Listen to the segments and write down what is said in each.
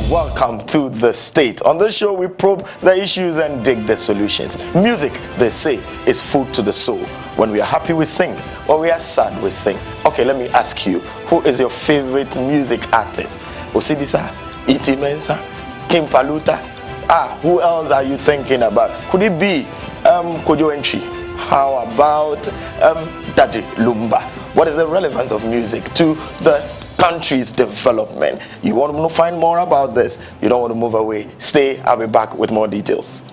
Welcome to The State. On this show, we probe the issues and dig the solutions. Music, they say, is food to the soul. When we are happy, we sing. When we are sad, we sing. Okay, let me ask you, who is your favorite music artist? Osibisa, Iti Mensah, King Paluta? Who else are you thinking about? Could it be Kojo Entry? How about Daddy Lumba? What is the relevance of music to the country's development? You want to find more about this? You don't want to move away. Stay, I'll be back with more details.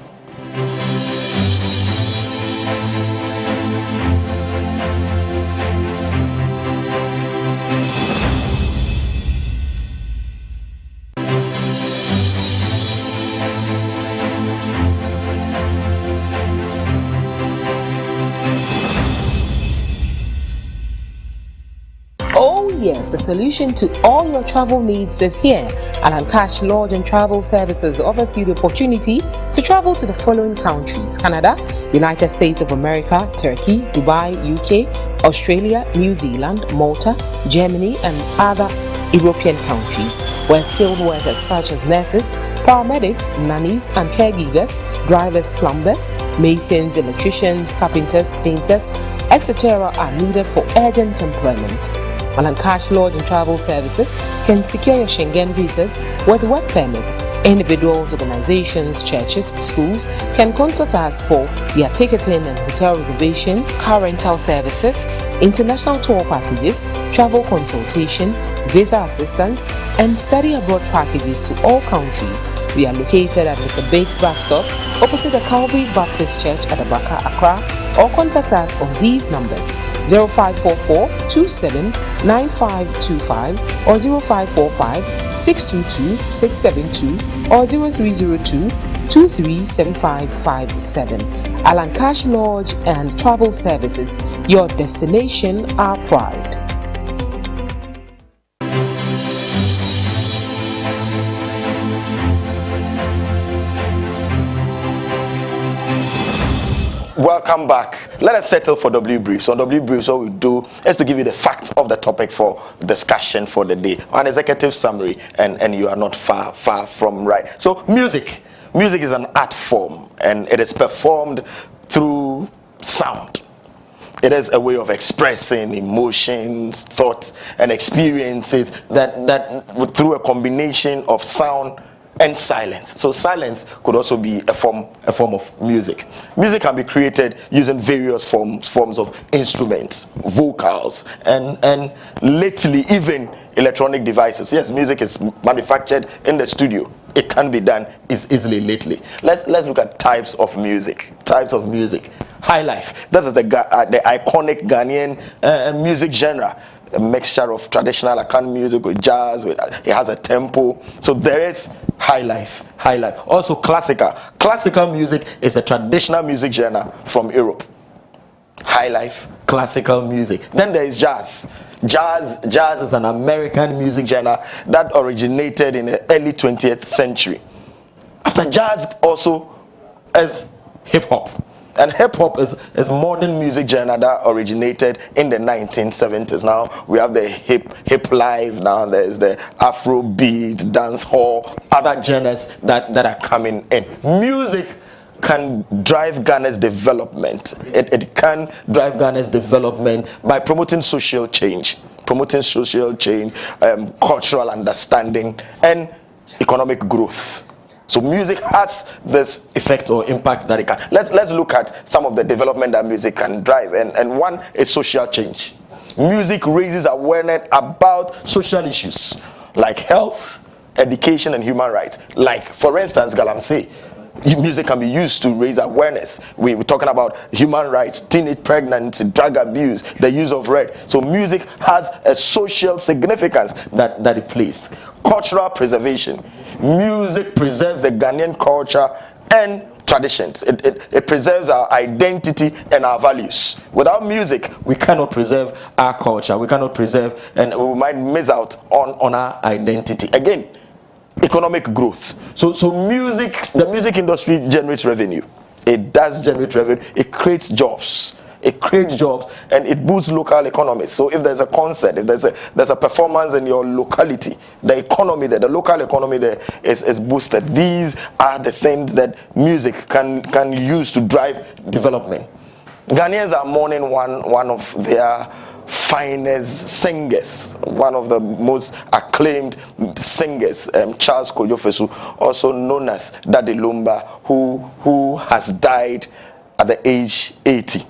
Yes, the solution to all your travel needs is here. 𝗟𝗓𝗡 Lodge and Travel Services offers you the opportunity to travel to the following countries: Canada, United States of America, Turkey, Dubai, UK, Australia, New Zealand, Malta, Germany, and other European countries, where skilled workers such as nurses, paramedics, nannies, and caregivers, drivers, plumbers, masons, electricians, carpenters, painters, etc. are needed for urgent employment. 𝗟𝗡𝗡 Lodge and Travel Services can secure your Schengen visas with work permits. Individuals, organizations, churches, schools can contact us for their ticketing and hotel reservation, car rental services, international tour packages, travel consultation, visa assistance, and study abroad packages to all countries. We are located at Mr. Bates bus stop opposite the Calvary Baptist Church at Abaka, Accra, or contact us on these numbers: 0544 27 9525 or 0545 622 672 or 0302 237557. 𝗟𝗡𝗡 Lodge and Travel Services, your destination, our pride. Welcome back. Let us settle for W Briefs. On W Briefs, what we do is to give you the facts of the topic for discussion for the day, an executive summary, and you are not far from right. So music is an art form, and it is performed through sound. It is a way of expressing emotions, thoughts, and experiences that through a combination of sound and silence. So silence could also be a form of music. Music can be created using various forms of instruments, vocals, and lately even electronic devices. Yes, music is manufactured in the studio. It can be done easily lately. Let's look at types of music. High life. This is the iconic Ghanaian music genre. A mixture of traditional Akan music with jazz. It has a tempo. So there is high life. Also classical music is a traditional music genre from Europe. High life, classical music. Then there is jazz. Jazz is an American music genre that originated in the early 20th century. After jazz also is hip hop. And hip hop is modern music genre that originated in the 1970s. Now we have the hip life. Now there's the Afro beat, dance hall, other genres that are coming in. Music can drive Ghana's development. It can drive Ghana's development by promoting social change, cultural understanding, and economic growth. So music has this effect or impact that it can. Let's look at some of the development that music can drive, and one is social change. Music raises awareness about social issues like health, education, and human rights. Like, for instance, Galamsey, music can be used to raise awareness. We're talking about human rights, teenage pregnancy, drug abuse, the use of red. So music has a social significance that it plays. Cultural preservation. Music preserves the Ghanaian culture and traditions. It preserves our identity and our values. Without music, we cannot preserve our culture. We cannot preserve, and we might miss out on our identity. Again, economic growth. So music, the music industry generates revenue. It does generate revenue. It creates jobs. it creates jobs, and it boosts local economies. So if there's a concert, if there's a performance in your locality, the economy there, the local economy there is boosted. These are the things that music can use to drive development. Ghanaians are mourning one of their finest singers, one of the most acclaimed singers, Charles Kojo, also known as Daddy Lumba, who has died at the age 80.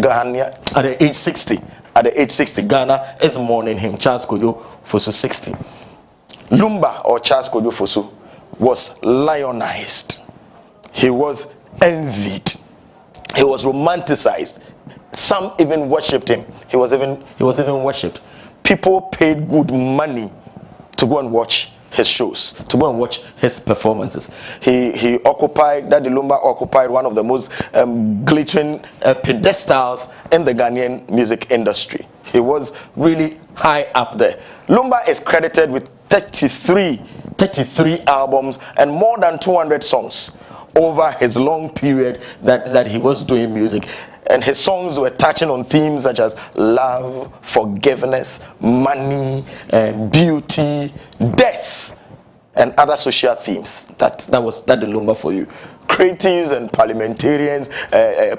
Ghana at the age 60. At the age 60, Ghana is mourning him. Charles Kojo Fosu 60. Lumba, or Charles Kojo Fosu, was lionized. He was envied. He was romanticized. Some even worshipped him. He was even worshipped. People paid good money to go and watch his shows, to go and watch his performances. He occupied, Daddy Lumba occupied one of the most glittering pedestals in the Ghanaian music industry. He was really high up there. Lumba is credited with 33 albums and more than 200 songs over his long period that he was doing music. And his songs were touching on themes such as love, forgiveness, money, beauty, death, and other social themes. That was Daddy Lumba for you. Creatives and parliamentarians,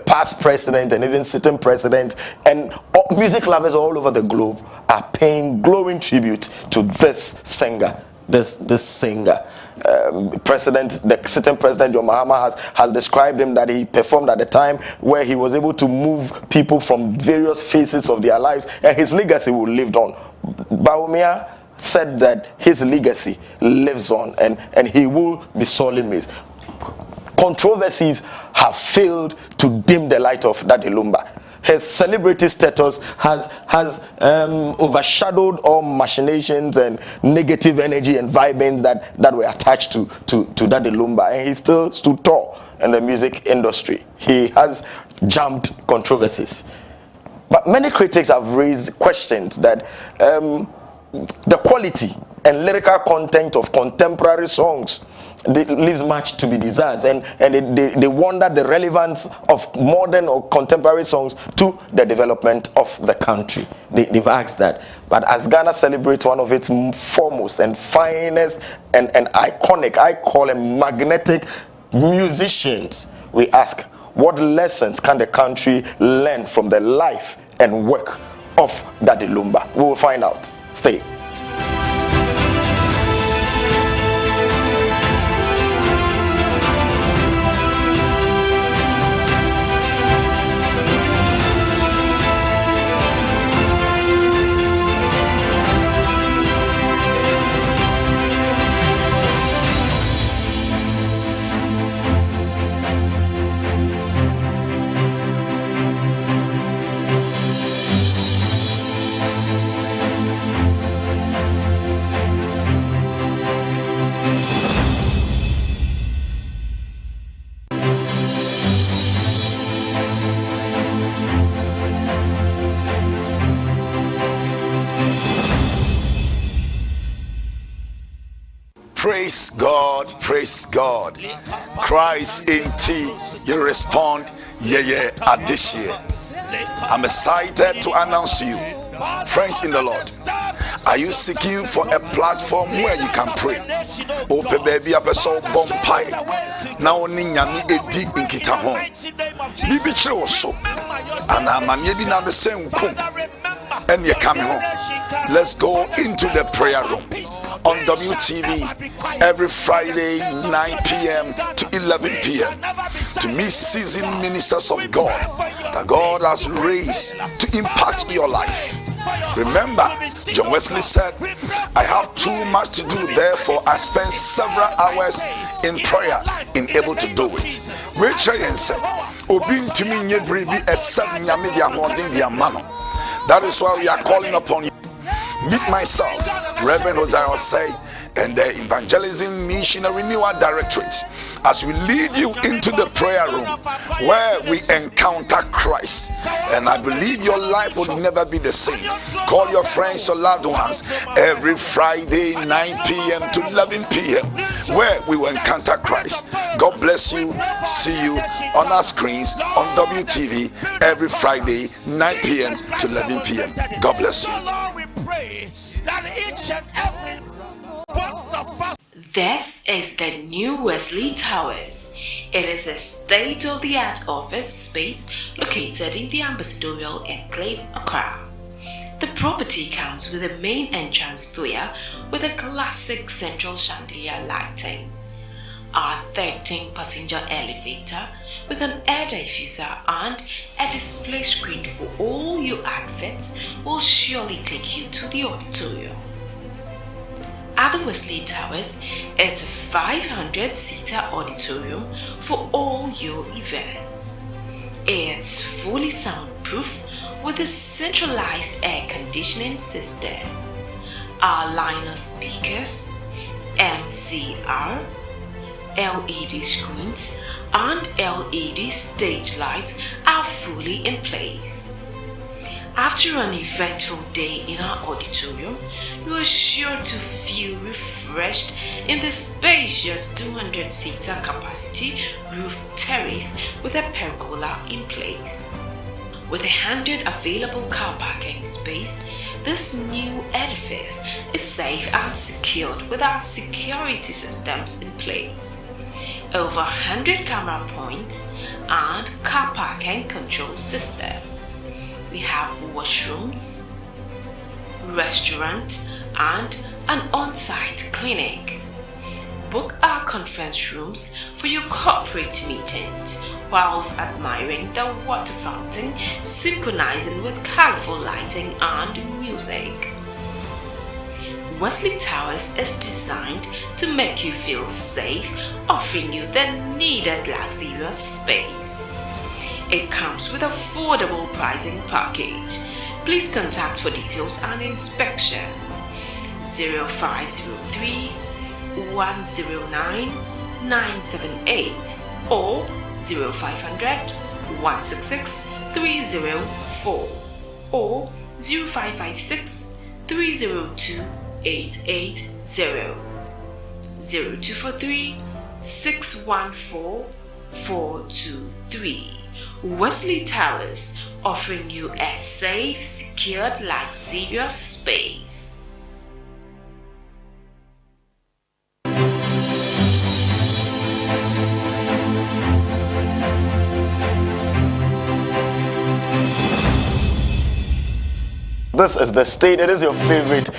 past president and even sitting president, and music lovers all over the globe are paying glowing tribute to this singer. This singer. The sitting president John Mahama has described him that he performed at a time where he was able to move people from various phases of their lives, and his legacy will live on. Bawumia said that his legacy lives on, and he will be sorely missed. Controversies have failed to dim the light of Daddy Lumba. His celebrity status has overshadowed all machinations and negative energy and vibings that were attached to Daddy Lumba, and he still stood tall in the music industry. He has jumped controversies. But many critics have raised questions that the quality and lyrical content of contemporary songs leaves much to be desired, and they wonder the relevance of modern or contemporary songs to the development of the country. They've asked that. But as Ghana celebrates one of its foremost and finest and iconic, I call them magnetic musicians, we ask, what lessons can the country learn from the life and work of Daddy Lumba? We will find out. Stay. Praise God, praise God. Christ in tea, you respond, yeah, addition. I'm excited to announce to you, friends in the Lord, are you seeking for a platform where you can pray? Open baby up a soul bompire. Now ninyami edi inkita home. Bibi chiro so. And I'm yebi na the same kum. And you're coming home. Let's go into the prayer room on WTV every Friday 9 p.m. to 11 p.m. to meet seasoned ministers of God that God has raised to impact your life. Remember, John Wesley said, I have too much to do, therefore I spend several hours in prayer in able to do it. That is why we are calling upon you. Meet myself, Reverend Hosea Osei, and the Evangelism Mission Renewal Directorate as we lead you into the prayer room where we encounter Christ. And I believe your life will never be the same. Call your friends or loved ones every Friday 9 p.m. to 11 p.m. where we will encounter Christ. God bless you. See you on our screens on WTV every Friday 9 p.m. to 11 p.m. God bless you. This is the new Wesley Towers. It is a state-of-the-art office space located in the Ambassadorial Enclave, Accra. The property comes with a main entrance foyer with a classic central chandelier lighting. Our 13-passenger elevator with an air diffuser and a display screen for all your outfits will surely take you to the auditorium. At the Wesley Towers is a 500-seater auditorium for all your events. It's fully soundproof with a centralized air conditioning system. Our line of speakers, MCR, LED screens, and LED stage lights are fully in place. After an eventful day in our auditorium, you are sure to feel refreshed in the spacious 200-seater capacity roof terrace with a pergola in place. With 100 available car parking space, this new edifice is safe and secured with our security systems in place. Over 100 camera points and car parking control system. We have washrooms, restaurant, and an on-site clinic. Book our conference rooms for your corporate meetings whilst admiring the water fountain synchronizing with colorful lighting and music. Wesley Towers is designed to make you feel safe, offering you the needed luxurious space. It comes with affordable pricing package. Please contact for details and inspection. 0503 109 978 or 0500 166 304 or 0556 302 880 0243 614 423. Wesley Towers, offering you a safe, secured, luxurious space. This is The State. It is your favorite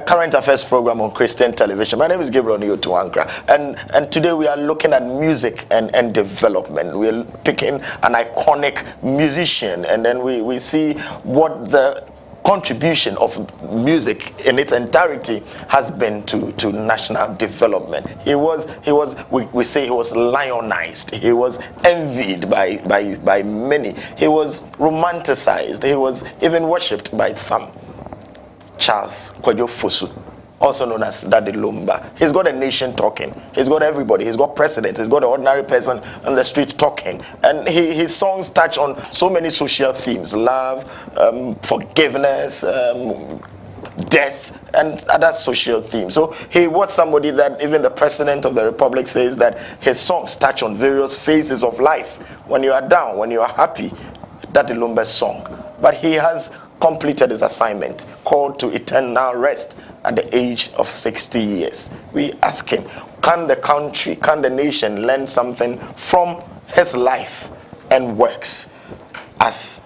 current affairs program on Christian television. My name is Gabriel Nii Otu Ankrah, and today we are looking at music and development. We're picking an iconic musician, and then we see what the contribution of music in its entirety has been to national development. We say he was lionized. He was envied by many. He was romanticized. He was even worshipped by some. 𝗟𝗜𝗩𝗘, also known as Daddy Lumba. He's got a nation talking. He's got everybody. He's got presidents. He's got the ordinary person on the street talking. And his songs touch on so many social themes: love, forgiveness, death, and other social themes. So he was somebody that even the president of the republic says that his songs touch on various phases of life. When you are down, when you are happy, Daddy Lumba's song. But he has completed his assignment, called to eternal rest at the age of 60 years. We ask him, can the country, can the nation learn something from his life and works as,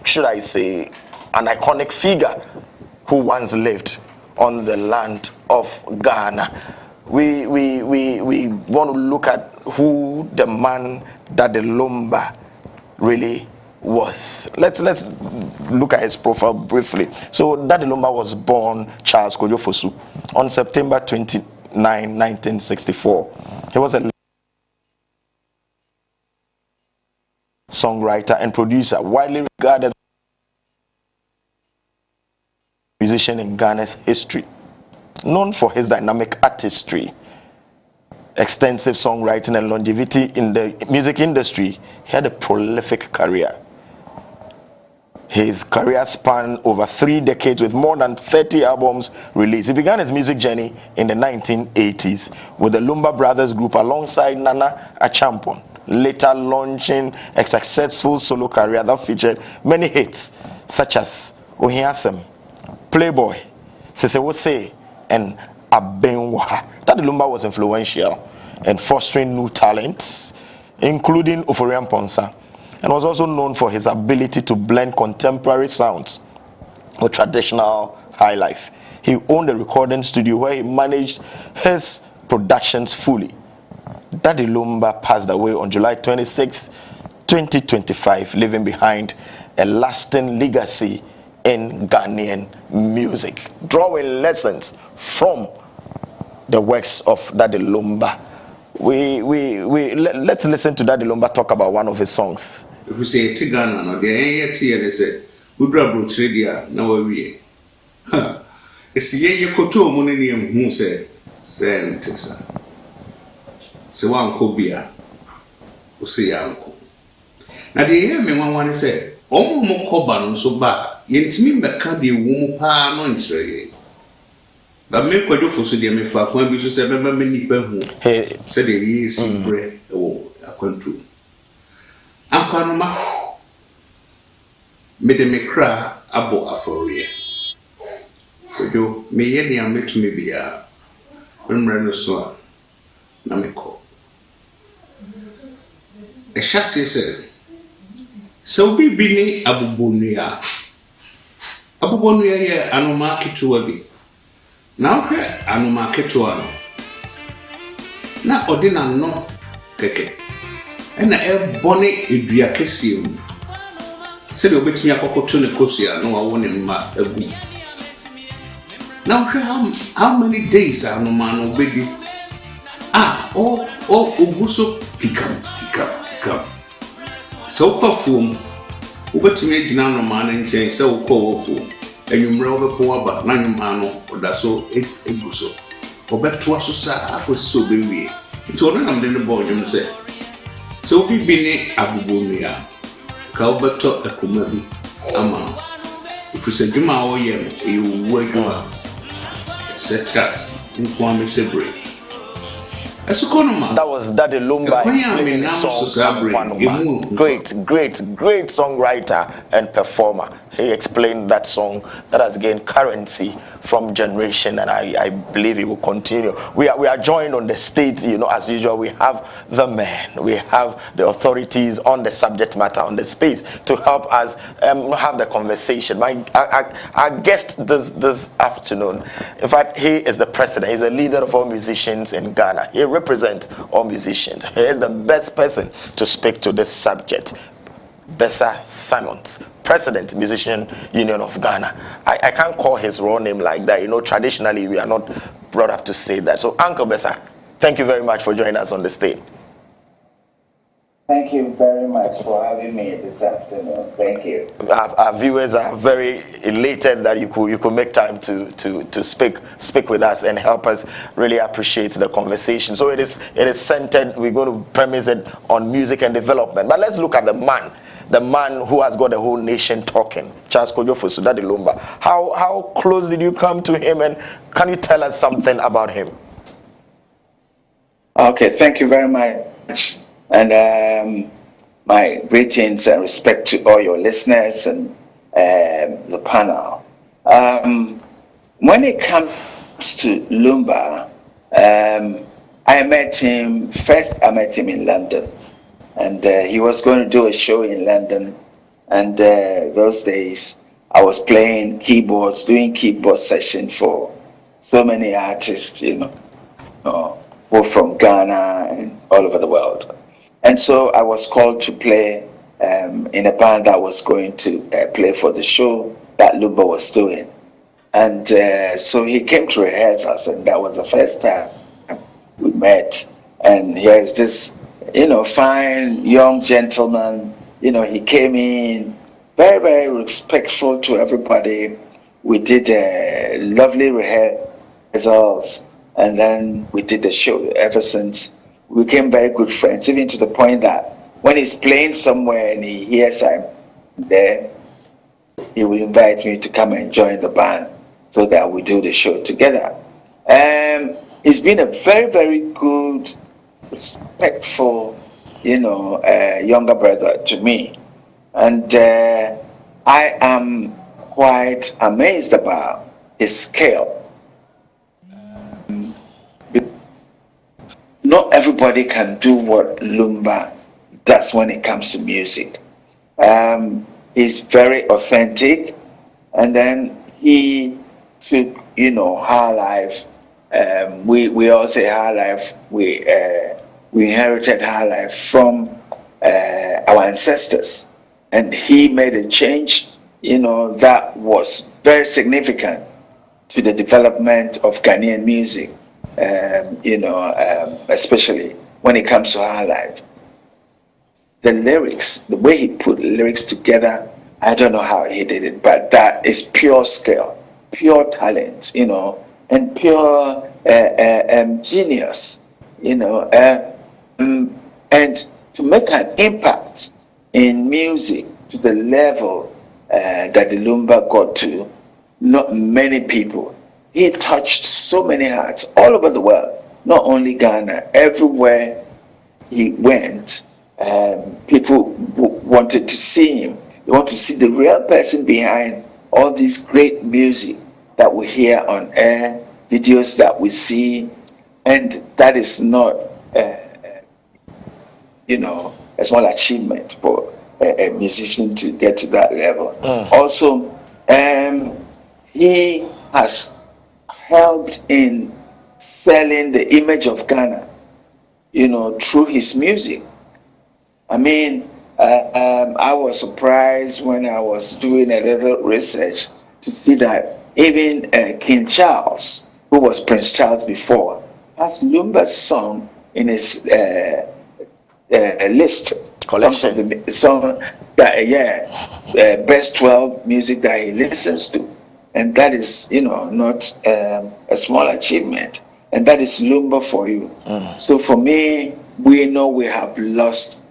should I say, an iconic figure who once lived on the land of Ghana. We want to look at who the man Daddy Lumba really was. Let's look at his profile briefly. So Daddy Lumba was born 𝗟𝗜𝗩𝗘 on September 29, 1964. He was a songwriter and producer, widely regarded as a musician in Ghana's history. known for his dynamic artistry, extensive songwriting, and longevity in the music industry. He had a prolific career. His career spanned over 3 decades with more than 30 albums released. He began his music journey in the 1980s with the Lumba Brothers group alongside Nana Achampon, later launching a successful solo career that featured many hits such as Ohiasem, Playboy, Sesewose, and Abenwaha. Daddy Lumba was influential in fostering new talents, including Oforian Ponsa, and was also known for his ability to blend contemporary sounds with traditional high life. He owned a recording studio where he managed his productions fully. Daddy Lumba passed away on July 26, 2025, leaving behind a lasting legacy in Ghanaian music, drawing lessons from the works of Daddy Lumba. Let's listen to Daddy Lumba talk about one of his songs. If we say Tigana, no, the AT, they say, Udra Brutradia, no way. It's ye koto moninium who said, Tessa. Sewan Kobia, who say uncle. Now, the hear me one say, oh, more coban so bad, yet me back the womb pa non tray. But make what you for so dear me for when we just remember many people who said it is bread or a control. Ankanoma made me cry about a for real. You may any amid to me be a remember so. Namiko. A chassis said, so be bini abubunia. Abubunia here, anomaki to a bit. Now, anomaki to a now, ordina no keke. And a bonnet a biacasium. Said you bet me a cocotune cosia, no, I want him a week. Now, how many days are no man or baby? Oh, Ubuso, pick up. So perfume, Uber to me, no man and change so powerful, and you remember poor but nine man or that's so Ebuso. Or bet to us, I was so baby. It's all I'm in the boy, you say. So we bini abubunia, Calberto a kumabi, ama. If you say Juma or yem, you wake up. Set trust, in Kwame Sebre. That was Daddy Lumba explaining the song. Great songwriter and performer. He explained that song that has gained currency from generation, and I believe it will continue. We are joined on the stage, as usual. We have the men, we have the authorities on the subject matter, on the space to help us have the conversation. Our guest this afternoon, in fact, he is the president. He's a leader of all musicians in Ghana. He represents all musicians. He is the best person to speak to this subject. Bessa Simons, President, Musician Union of Ghana. I can't call his raw name like that. Traditionally we are not brought up to say that. So, Uncle Bessa, thank you very much for joining us on the stage. Thank you very much for having me this afternoon. Thank you. Our viewers are very elated that you could make time to speak with us and help us really appreciate the conversation. So it is centered. We're going to premise it on music and development. But let's look at the man who has got the whole nation talking, Charles Kojo Daddy Lumba. How close did you come to him, and can you tell us something about him? Okay, thank you very much. And my greetings and respect to all your listeners and the panel. When it comes to Lumba, I met him in London, and he was going to do a show in London. And those days, I was playing keyboards, doing keyboard sessions for so many artists, both from Ghana and all over the world. And so I was called to play in a band that was going to play for the show that Lumba was doing. And so he came to rehearsals, and that was the first time we met. And here's this, fine young gentleman. He came in very, very respectful to everybody. We did a lovely rehearsal rehearsals, and then we did the show. Ever since, we became very good friends, even to the point that when he's playing somewhere and he hears I'm there, he will invite me to come and join the band so that we do the show together. He's been a very, very good, respectful, younger brother to me. And I am quite amazed about his scale. Not everybody can do what Lumba does when it comes to music. He's very authentic, and then he took, High Life. We all say High Life. We inherited High Life from our ancestors, and he made a change, that was very significant to the development of Ghanaian music, especially when it comes to High Life. The lyrics, the way he put lyrics together, I don't know how he did it, but that is pure skill, pure talent, and pure genius, and to make an impact in music to the level that the Lumba got to, not many people. He touched so many hearts all over the world, not only Ghana, everywhere he went. People wanted to see him. They want to see the real person behind all this great music that we hear on air, videos that we see, and that is not, a small achievement for a musician to get to that level. Also, he has helped in selling the image of Ghana, through his music. I mean, I was surprised when I was doing a little research to see that even King Charles, who was Prince Charles before, has Lumba's song in his list. Collection. Best 12 music that he listens to. And that is, not a small achievement. And that is Lumba for you. So for me, we know we have lost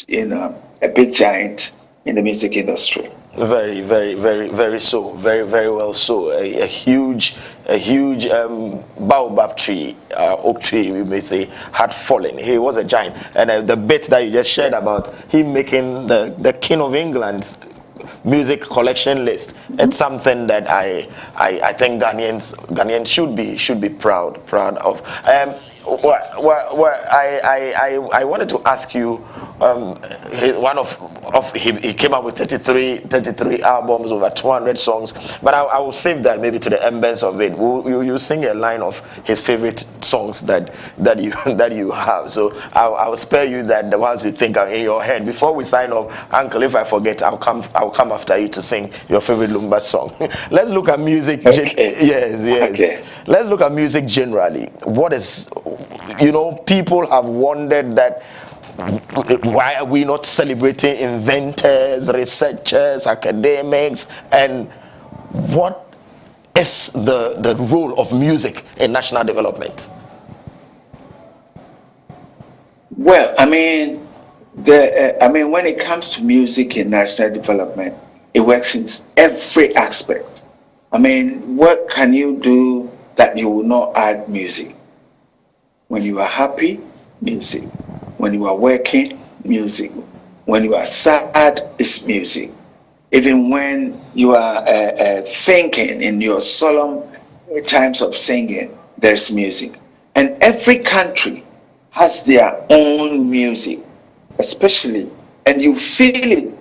a big giant in the music industry. Very, very, very, very so. Very, very well so. A huge baobab tree, oak tree, we may say, had fallen. He was a giant. And the bit that you just shared about him making the King of England's music collection list, it's something that I think Ghanaians should be proud of. I wanted to ask you, he came out with 33 albums, over 200 songs, but I will save that maybe to the embeds of it. You sing a line of his favorite songs that you have, so I'll spare you that, the ones you think are in your head. Before we sign off, Uncle, if I forget, I'll come after you to sing your favorite Lumba song. Let's look at music. Okay. Yes. Okay. Let's look at music generally. What is, people have wondered that why are we not celebrating inventors, researchers, academics, and what is the role of music in national development? Well, when it comes to music in national development, it works in every aspect. What can you do that you will not add music? When you are happy, music. When you are working, music. When you are sad, it's music. Even when you are thinking in your solemn times of singing, there's music. And every country has their own music, especially, and you feel it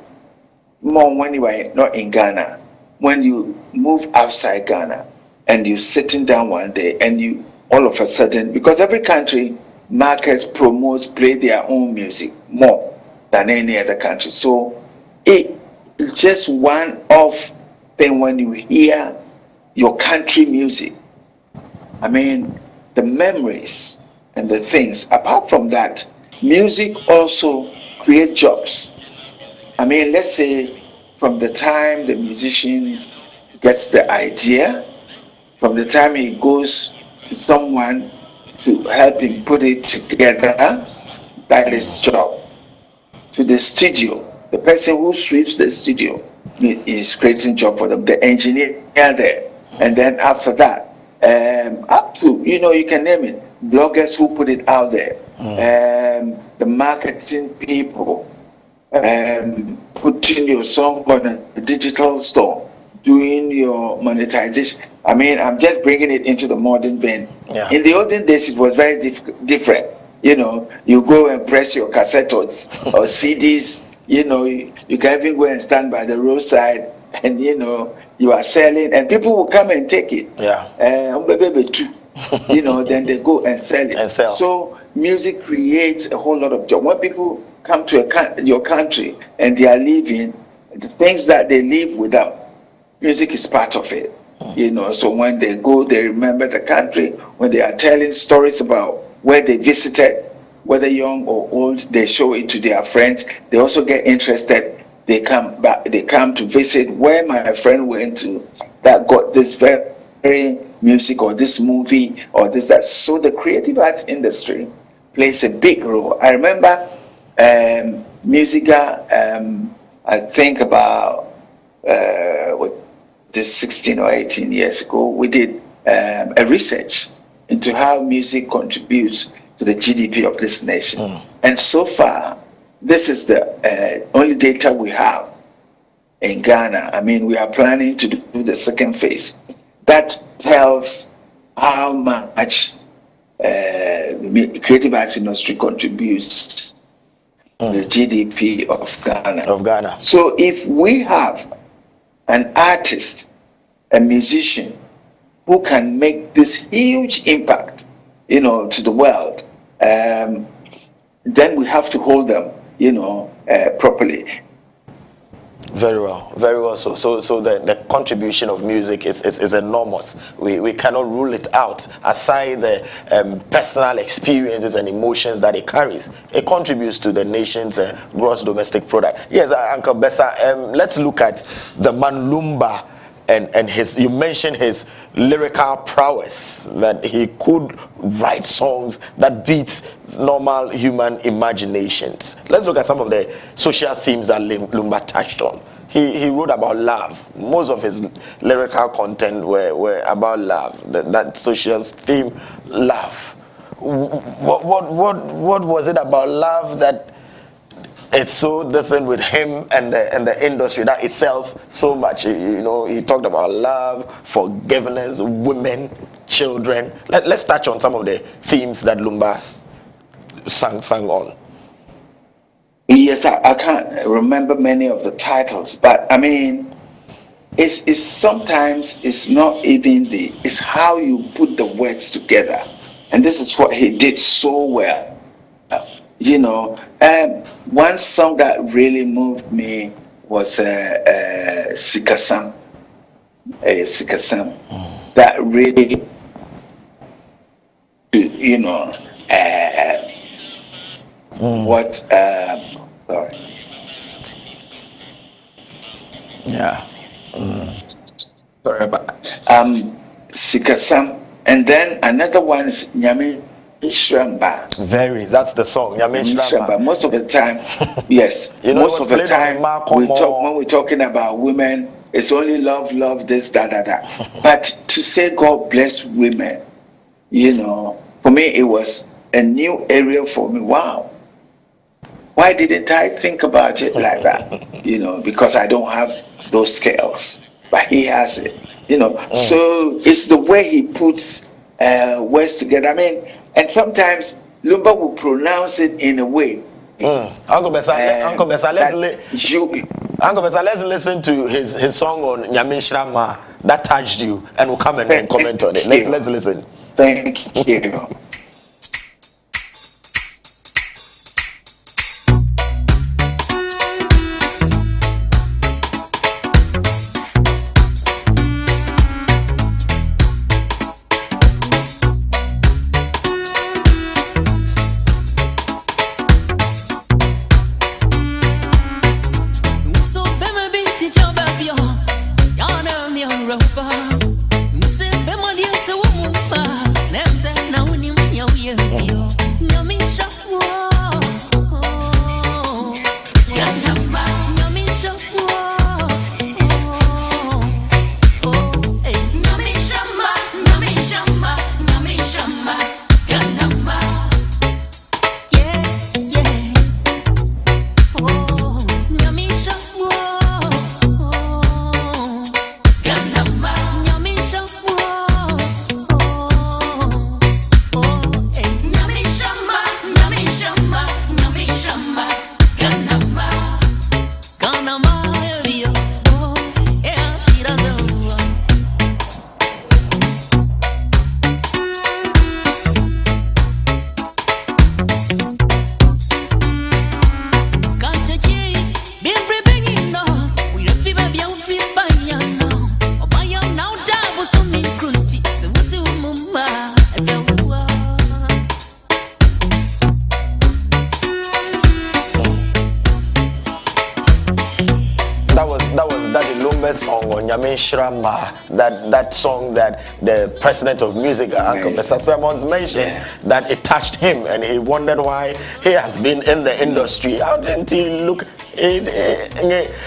more when you are not in Ghana. When you move outside Ghana and you're sitting down one day and you all of a sudden, because every country markets, promotes, play their own music more than any other country. So it's just one off thing when you hear your country music. The memories and the things. Apart from that, music also creates jobs. Let's say from the time the musician gets the idea, from the time he goes to someone to help him put it together, that is job, to the studio, the person who sweeps the studio is creating job for them, the engineer there, and then after that, up to, you can name it, bloggers who put it out there, the marketing people, putting your song on a digital store, doing your monetization. I mean, I'm just bringing it into the modern vein. Yeah. In the olden days, it was very different. You go and press your cassette or CDs. You can even go and stand by the roadside, and you are selling, and people will come and take it. Yeah. Then they go and sell it. So music creates a whole lot of job. When people come to your country and they are living, the things that they live without, music is part of it. So when they go, they remember the country. When they are telling stories about where they visited, whether young or old, they show it to their friends. They also get interested. They come back. They come to visit where my friend went to that got this very music or this movie or this that. So the creative arts industry plays a big role. I remember Musica. I think about 16 or 18 years ago, we did a research into how music contributes to the GDP of this nation. And so far, this is the only data we have in Ghana. I mean, we are planning to do the second phase. That tells how much the creative arts industry contributes to the GDP of Ghana. So if we have an artist, a musician, who can make this huge impact, to the world, then we have to hold them, properly. Very well. So the contribution of music is enormous. We cannot rule it out. Aside the personal experiences and emotions that it carries, it contributes to the nation's gross domestic product. Yes, Uncle Besa. Let's look at the man Lumba and his. You mentioned his lyrical prowess, that he could write songs that beat normal human imaginations. Let's look at some of the social themes that Lumba touched on. He wrote about love. Most of his lyrical content were about love. That social theme, love. What was it about love that it's so different with him and the industry that it sells so much? He talked about love, forgiveness, women, children. Let's touch on some of the themes that Lumba sang on. Yes, I can't remember many of the titles, but I mean, it's sometimes it's not even it's how you put the words together, and this is what he did so well. One song that really moved me was Sikasam. Sikasam. That really, sorry. Yeah. Sorry about Sikasam. And then another one is Nyame Shramba. That's the song. Nyame Shramba. Most of the time, yes. Most of the time, when we're talking about women, it's only love, this, that. But to say God bless women, for me, it was a new area for me. Wow. Why didn't I think about it like that? Because I don't have those skills, but he has it. So it's the way he puts words together. I mean, and sometimes Lumba will pronounce it in a way. Uncle Besa, let's listen to his song on Nyame Shrama that touched you, and we'll come and then comment on it. Let's listen. Thank you. So, Song on 𝗟𝗟𝗩𝗘, that song that the president of music, Uncle Mr. Simmons, mentioned, that it touched him and he wondered why he has been in the industry. How didn't he look?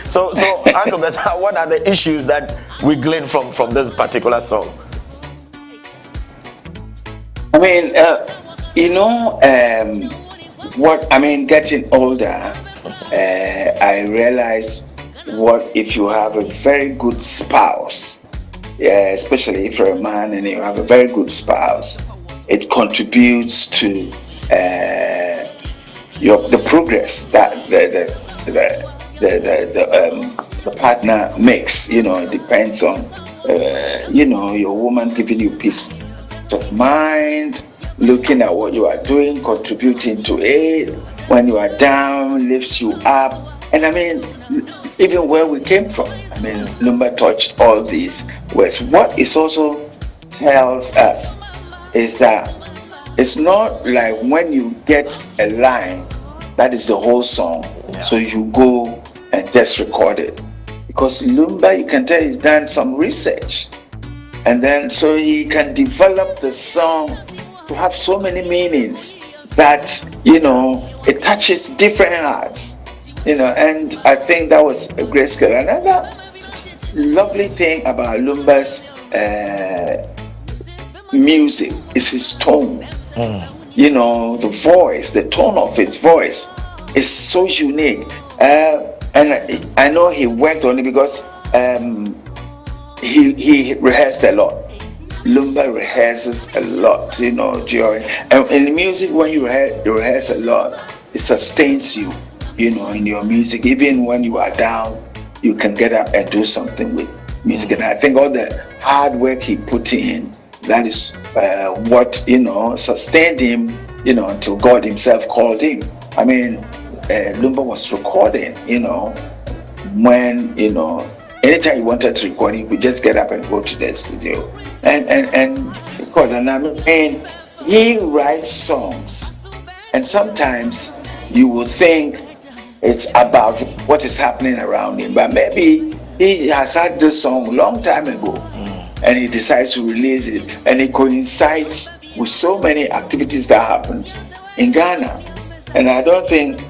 So Uncle Mr., what are the issues that we glean from this particular song? I mean, getting older, I realized what if you have a very good spouse, especially if you're a man and you have a very good spouse, it contributes to the progress that the partner makes. It depends on your woman giving you peace of mind, looking at what you are doing, contributing to it. When you are down, lifts you up. And I mean, even where we came from, Lumba touched all these words. What it also tells us is that it's not like when you get a line, that is the whole song, so you go and just record it. Because Lumba, you can tell he's done some research. And then so he can develop the song to have so many meanings that, it touches different hearts. And I think that was a great skill. Another lovely thing about Lumba's music is his tone. The voice, the tone of his voice is so unique. And I know he worked on it because he rehearsed a lot. Lumba rehearses a lot, during. And in music, when you rehearse a lot, it sustains you. In your music, even when you are down, you can get up and do something with music. And I think all the hard work he put in, that is what, sustained him, until God himself called him. I mean, Lumba was recording, when, anytime he wanted to record, he could just get up and go to the studio and record. And I mean, he writes songs, and sometimes you will think it's about what is happening around him, but maybe he has had this song a long time ago, and he decides to release it, and it coincides with so many activities that happens in Ghana. And I don't think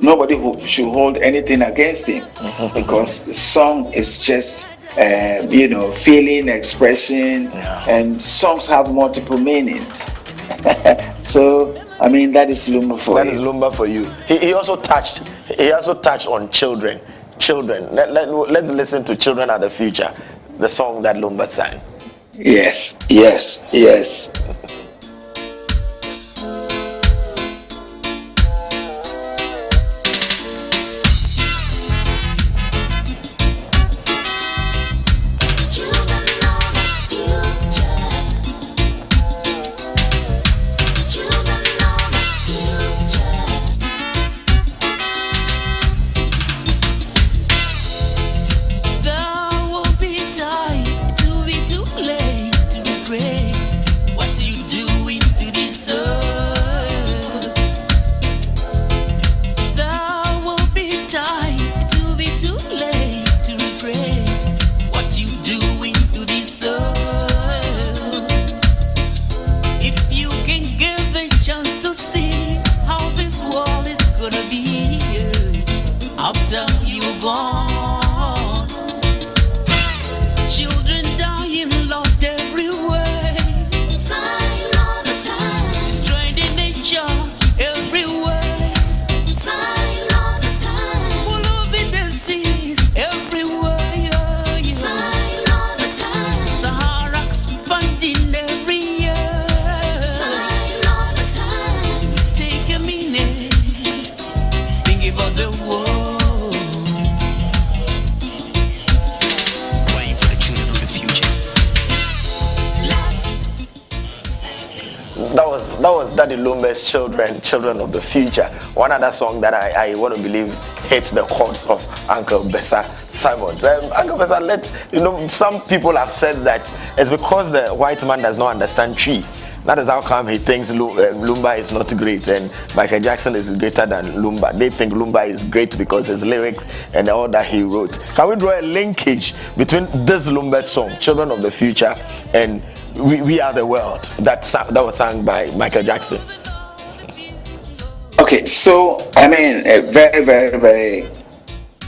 nobody should hold anything against him, because the song is just feeling, expression, and songs have multiple meanings. So I mean, that is Lumba for you. That is Lumba for you. He also touched on children. Let's listen to Children Are the Future, the song that Lumba sang. Yes. There will be time to be too late to be great. What you do was Daddy Lumba's Children of the Future. One other song that I want to believe hits the chords of Uncle Bessa Simons. Uncle Bessa, some people have said that it's because the white man does not understand tree. That is how come he thinks Lumba is not great and Michael Jackson is greater than Lumba. They think Lumba is great because his lyrics and all that he wrote. Can we draw a linkage between this Lumba song, Children of the Future, and We Are the World, that was sung by Michael Jackson? Okay, so I mean, a very, very, very,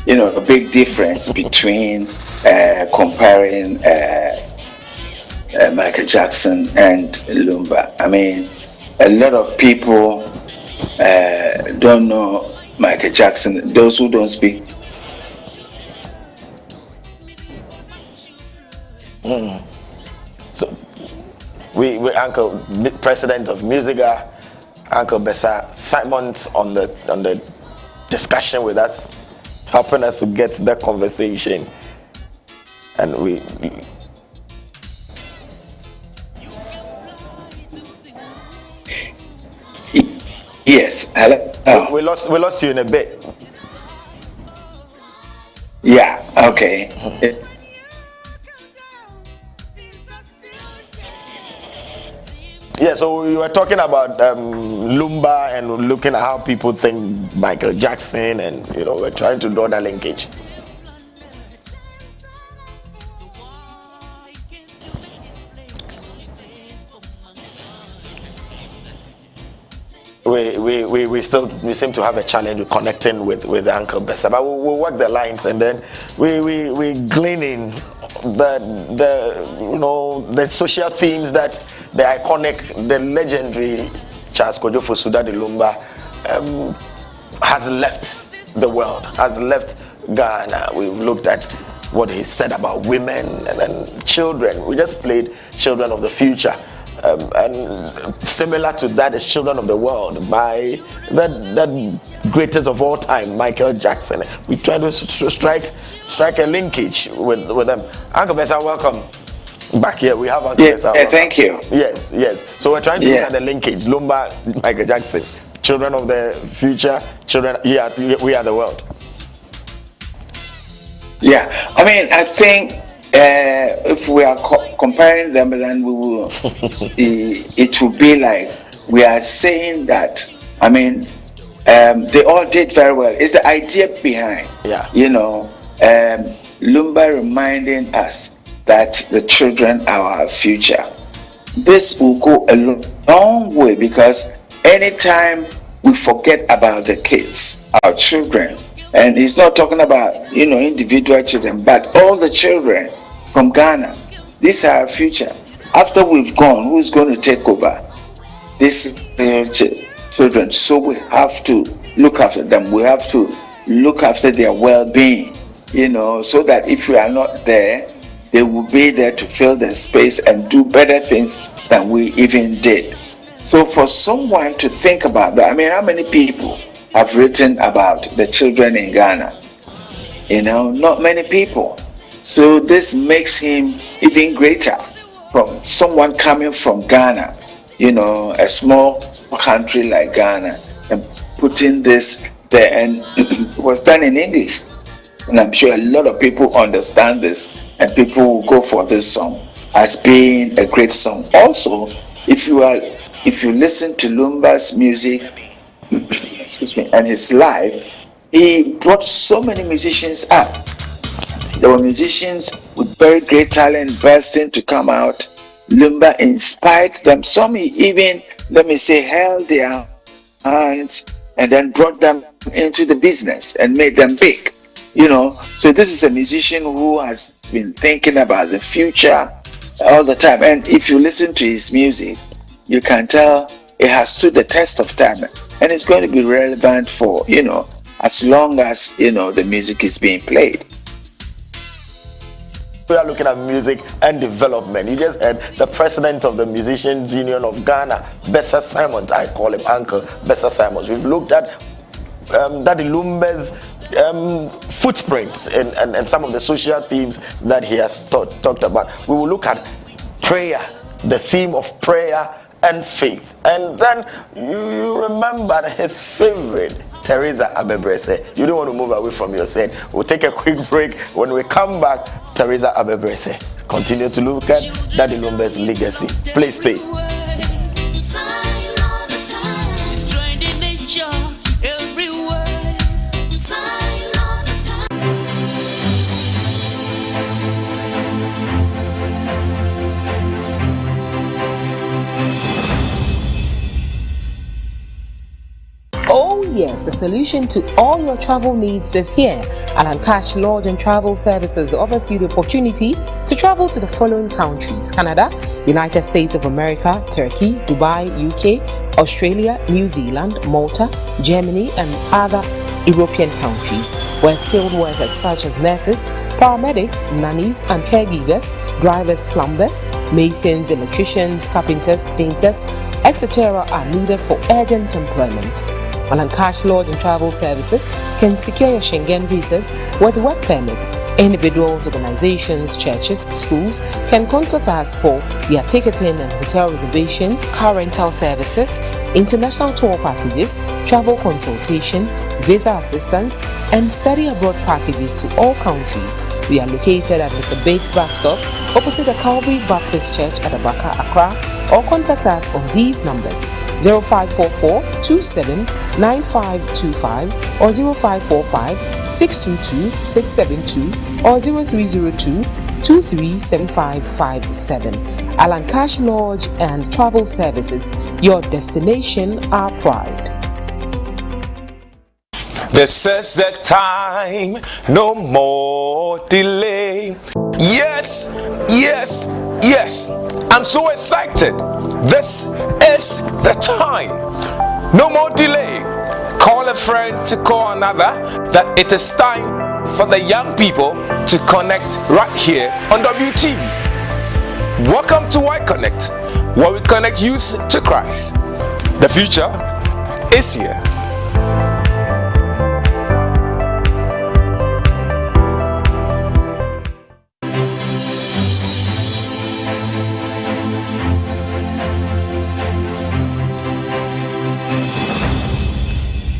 a big difference between comparing Michael Jackson and Lumba. I mean, a lot of people don't know Michael Jackson. Those who don't speak. So, we Uncle President of Musica, Uncle Bessa Simons on the discussion with us, helping us to get the conversation, and we. Yes, hello. We lost you in a bit. Yeah. Okay. Yeah, so we were talking about Lumba and looking at how people think Michael Jackson, and we're trying to draw that linkage. We seem to have a challenge with connecting with Uncle Bessa, but we'll work the lines, and then we gleaning the social themes that the iconic, the legendary Charles Kojo Fosuda de Lumba has left the world, has left Ghana. We've looked at what he said about women and children. We just played Children of the Future. And similar to that is Children of the World by that greatest of all time, Michael Jackson. We try to strike a linkage with them. Uncle Bessa, welcome back here. We have Uncle Bessa. Yeah, thank you. Yes. So we're trying to look at the linkage. Lumba, Michael Jackson, Children of the Future, children. Yeah, we are the world. Yeah, I mean, I think. If we are comparing them, then we will. It will be like we are saying that. I mean, they all did very well. It's the idea behind. Yeah. Lumba reminding us that the children are our future. This will go a long way, because anytime we forget about the kids, our children, and he's not talking about individual children, but all the children from Ghana. These are our future. After we've gone, who's going to take over? These children. So we have to look after them. We have to look after their well-being, so that if we are not there, they will be there to fill the space and do better things than we even did. So for someone to think about that, I mean, how many people have written about the children in Ghana? Not many people. So this makes him even greater from someone coming from Ghana, a small country like Ghana, and putting this there. And it was done in English. And I'm sure a lot of people understand this, and people will go for this song as being a great song. Also, if you listen to Lumba's music, excuse me, and his life, he brought so many musicians up. There were musicians with very great talent bursting to come out. Lumba inspired them. Some even, held their hands and then brought them into the business and made them big. So this is a musician who has been thinking about the future all the time. And if you listen to his music, you can tell it has stood the test of time, and it's going to be relevant for, as long as, the music is being played. We are looking at music and development. You just heard the president of the Musicians Union of Ghana, Bessa Simons. I call him Uncle Bessa Simons. We've looked at Daddy Lumba's footprints and some of the social themes that he has talked about. We will look at prayer, the theme of prayer and faith. And then you remembered his favorite, 𝗟𝗓𝗩𝗘. You don't want to move away from your set. We'll take a quick break. When we come back, 𝗟𝗓𝗩𝗘. Continue to look at Daddy Lumba's legacy. Please stay. Oh yes, the solution to all your travel needs is here. 𝗟𝗓𝗩𝗘 Lodge and Travel Services offers you the opportunity to travel to the following countries: Canada, United States of America, Turkey, Dubai, UK, Australia, New Zealand, Malta, Germany, and other European countries, where skilled workers such as nurses, paramedics, nannies, and caregivers, drivers, plumbers, masons, electricians, carpenters, painters, etc. are needed for urgent employment. 𝗟𝗓𝗩𝗘 Lodge and Travel Services can secure your Schengen visas with work permits. Individuals, organizations, churches, schools can contact us for their ticketing and hotel reservation, car rental services, international tour packages, travel consultation, visa assistance, and study abroad packages to all countries. We are located at Mr. Bates bus stop opposite the Calvary Baptist Church at Abaka, Accra, or contact us on these numbers: 0544 27 9525 or 0545 622 672 or 0302 237557. 𝗟𝗓𝗩𝗘 Lodge and Travel Services, your destination, our pride. This is the time, no more delay. Yes, yes, yes. I'm so excited. This is the time. No more delay. Call a friend to call another that it is time for the young people to connect right here on WTV. Welcome to Y Connect, where we connect youth to Christ. The future is here.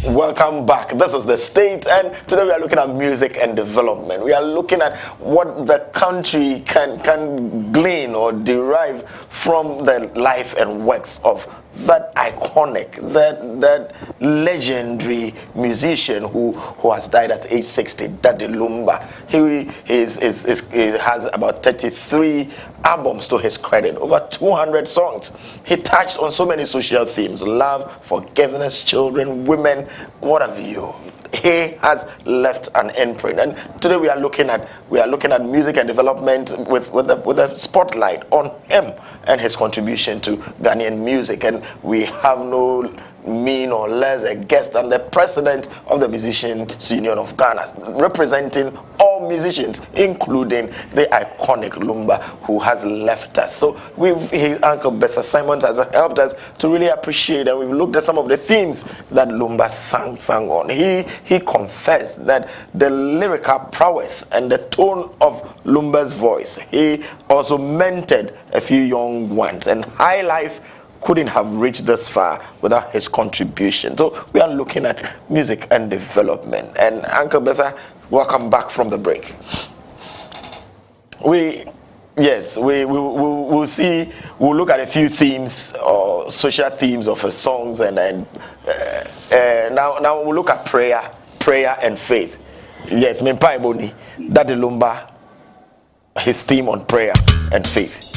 Welcome back. This is The State, and today we are looking at music and development. We are looking at what the country can glean or derive from the life and works of that iconic, that legendary musician who has died at age 60, Daddy Lumba. He has about 33 albums to his credit, over 200 songs. He touched on so many social themes: love, forgiveness, children, women, what have you. He has left an imprint, and today we are looking at music and development with a spotlight on him and his contribution to Ghanaian music. And we have no mean or less a guest than the president of the Musicians Union of Ghana, representing all musicians, including the iconic Lumba, who has left us. So his uncle Bessa Simon has helped us to really appreciate, and we've looked at some of the themes that Lumba sang on. He confessed that the lyrical prowess and the tone of Lumba's voice, he also mentored a few young ones, and high life couldn't have reached this far without his contribution. So we are looking at music and development. And Uncle Bessa, welcome back from the break. We'll look at a few themes or social themes of his songs, and then now we'll look at prayer and faith. Yes, Mempai Boni, Daddy Lumba, his theme on prayer and faith.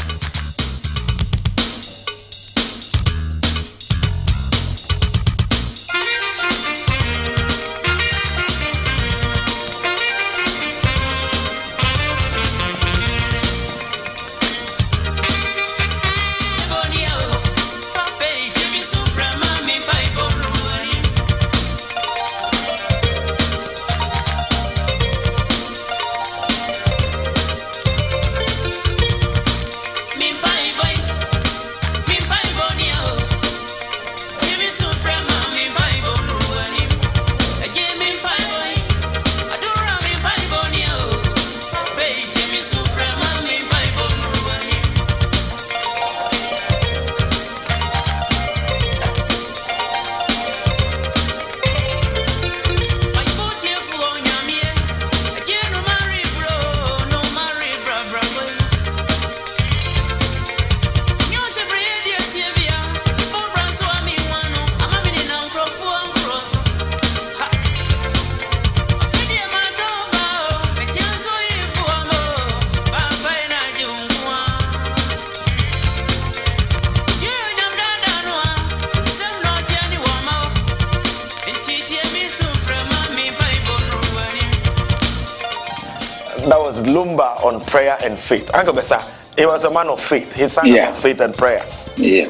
was Lumba on prayer and faith. Uncle Bessa, he was a man of faith. He sang about faith and prayer. Yeah.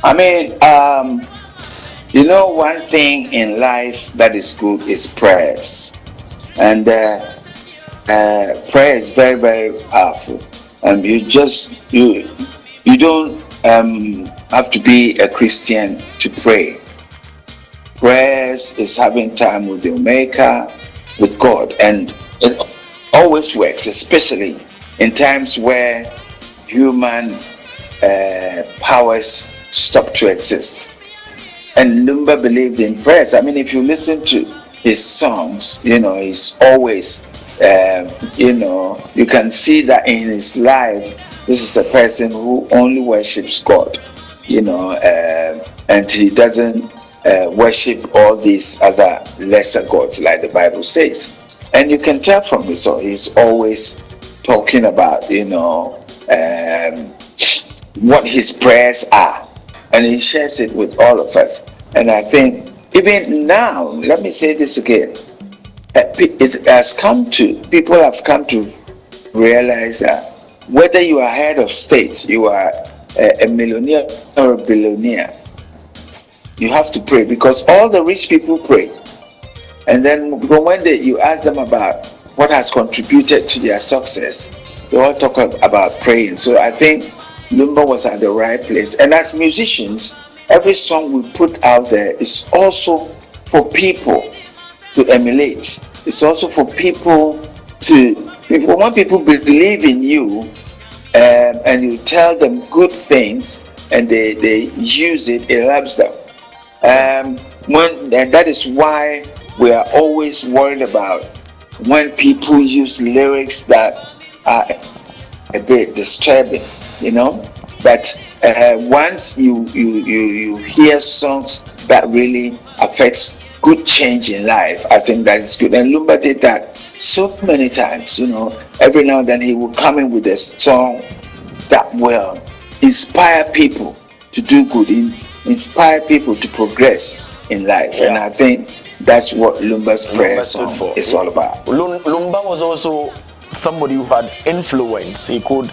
I mean, one thing in life that is good is prayers. And prayer is very, very powerful. And you don't have to be a Christian to pray. Prayers is having time with your Maker, with God, and it always works, especially in times where human powers stop to exist. And Lumba believed in prayers. I mean, if you listen to his songs, he's always, you can see that in his life, this is a person who only worships God, and he doesn't worship all these other lesser gods like the Bible says. And you can tell from his song, he's always talking about, what his prayers are. And he shares it with all of us. And I think even now, let me say this again, people have come to realize that whether you are head of state, you are a millionaire or a billionaire, you have to pray, because all the rich people pray. And then when you ask them about what has contributed to their success, they all talk about praying. So I think Lumba was at the right place. And as musicians, every song we put out there is also for people to emulate. It's also for people when people believe in you, and you tell them good things and they use it, it helps them. And that is why we are always worried about when people use lyrics that are a bit disturbing, But once you hear songs that really affects good change in life, I think that is good. And Lumba did that so many times, Every now and then he will come in with a song that will inspire people to do good, inspire people to progress in life. And I think that's what Lumba's prayer song is all about. Lumba was also somebody who had influence. He could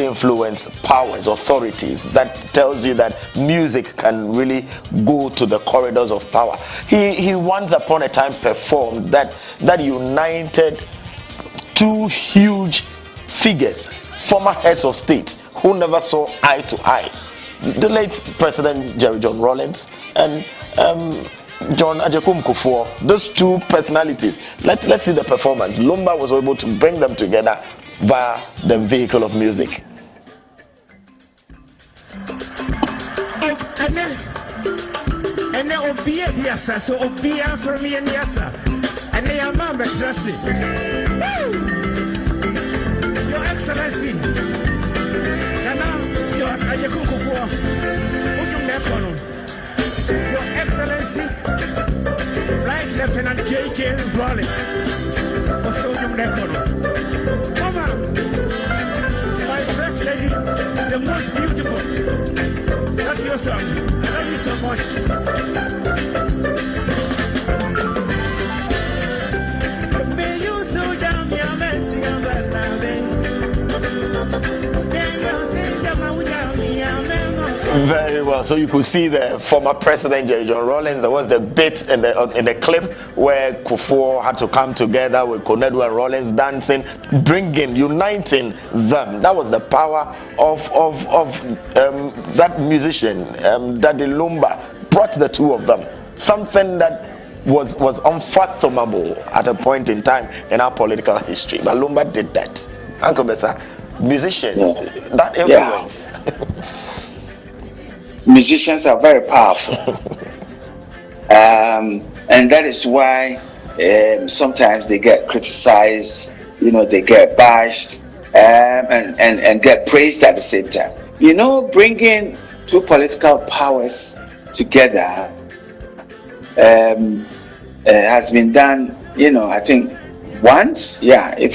influence powers, authorities. That tells you that music can really go to the corridors of power. He once upon a time performed that united two huge figures, former heads of state, who never saw eye to eye. The late President Jerry John Rawlings and John Agyekum Kufuor, those two personalities. Let's see the performance. Lumba was able to bring them together via the vehicle of music. And then Obia Diasa, so Obia for me and Yasa. And they are Mamba Trusty. Your Excellency. And now, John Agyekum Kufuor. Your Excellency, Flight Lieutenant J.J. Rawlings. Also, Mama, my first lady, the most beautiful. That's your song. I love you so much. May you so down your mercy and blood now, Very well. So you could see the former President Jerry John Rawlings. There was the bit in the clip where Kufuor had to come together with Konadu and Rawlings dancing, uniting them. That was the power of that musician, Daddy Lumba, brought the two of them. Something that was unfathomable at a point in time in our political history. But Lumba did that. Uncle Bessa, musicians, that influence. Musicians are very powerful. And that is why sometimes they get criticized, they get bashed, and get praised at the same time. Bringing two political powers together has been done, I think once, if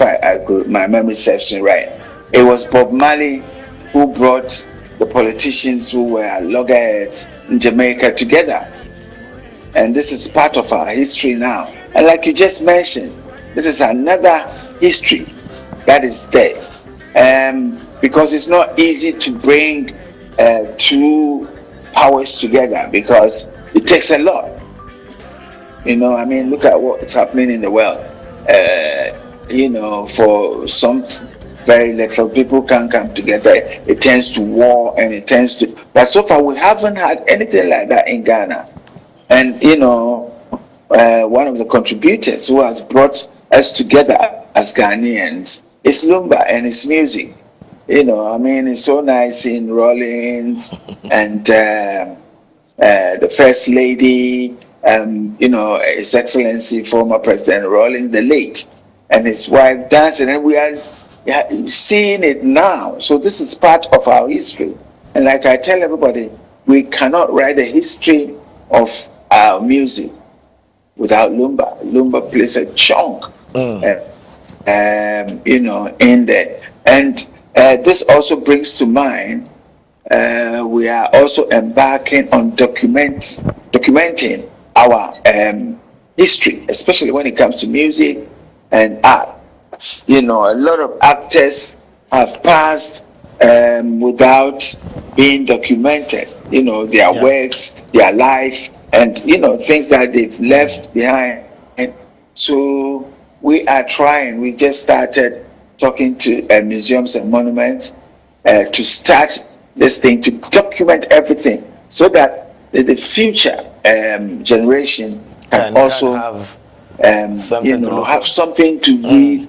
my memory serves me right. It was Bob Marley who brought the politicians who were loggerheads in Jamaica together. And this is part of our history now. And like you just mentioned, this is another history that is there. Because it's not easy to bring two powers together, because it takes a lot. Look at what is happening in the world. For some very little people can come together, it tends to war, and it tends to. But so far, we haven't had anything like that in Ghana. And one of the contributors who has brought us together as Ghanaians is Lumba and his music. It's so nice in Rollins and the First Lady, His Excellency former President Rollins, the late, and his wife dancing, and we are seeing it now. So this is part of our history. And like I tell everybody, we cannot write the history of our music without Lumba. Lumba plays a chunk, in there. And this also brings to mind, we are also embarking on documenting our history, especially when it comes to music and art. A lot of actors have passed without being documented, their works, their life, and, things that they've left behind. So we are trying, we just started talking to museums and monuments to start this thing, to document everything, so that the future generation can also have something to read,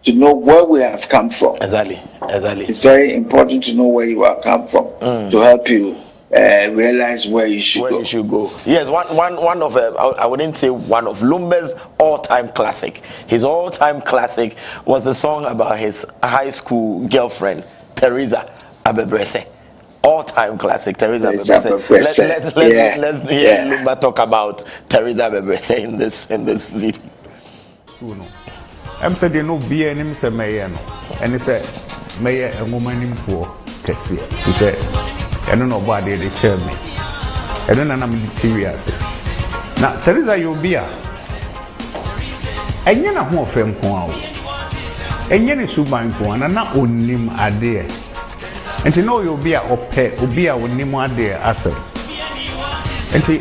to know where we have come from. Exactly. It's very important to know where you have come from to help you realize where you should go. Yes, one of I wouldn't say one of Lumba's all-time classic. His all-time classic was the song about his high school girlfriend, Teresa Abebrese. All-time classic, Teresa Abebrese. Let's hear Lumba talk about Teresa Abebrese in this video. I'm saying no be any Mr. Mayor, and he said, Mayor, a woman for Cassia. He said, I don't know why they tell me. I don't know I'm serious. Now, Teresa, you'll be a. And you're not more firm for our. And you're a suban for and not on him a day. And to know you'll be a or pet, or be a one name a day, as and to